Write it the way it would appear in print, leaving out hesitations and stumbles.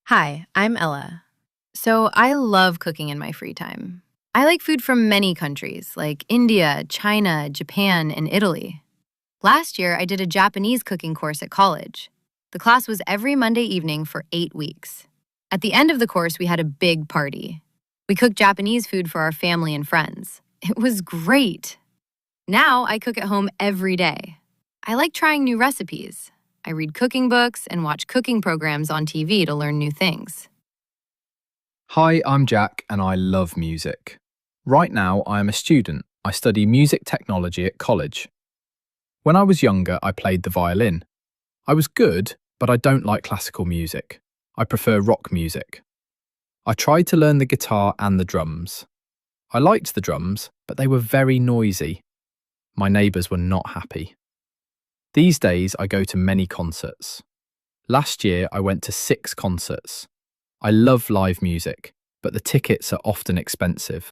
Hi, I'm Ella. So I love cooking in my free time. I like food from many countries like India, China, Japan, and Italy. Last year, I did a Japanese cooking course at college. The class was every Monday evening for 8 weeks. At the end of the course, we had a big party. We cooked Japanese food for our family and friends. It was great. Now I cook at home every day. I like trying new recipes. I read cooking books and watch cooking programs on TV to learn new things. Hi, I'm Jack and I love music. Right now, I am a student. I study music technology at college. When I was younger, I played the violin. I was good, but I don't like classical music. I prefer rock music. I tried to learn the guitar and the drums. I liked the drums, but they were very noisy. My neighbours were not happy. These days, I go to many concerts. Last year, I went to 6 concerts. I love live music, but the tickets are often expensive.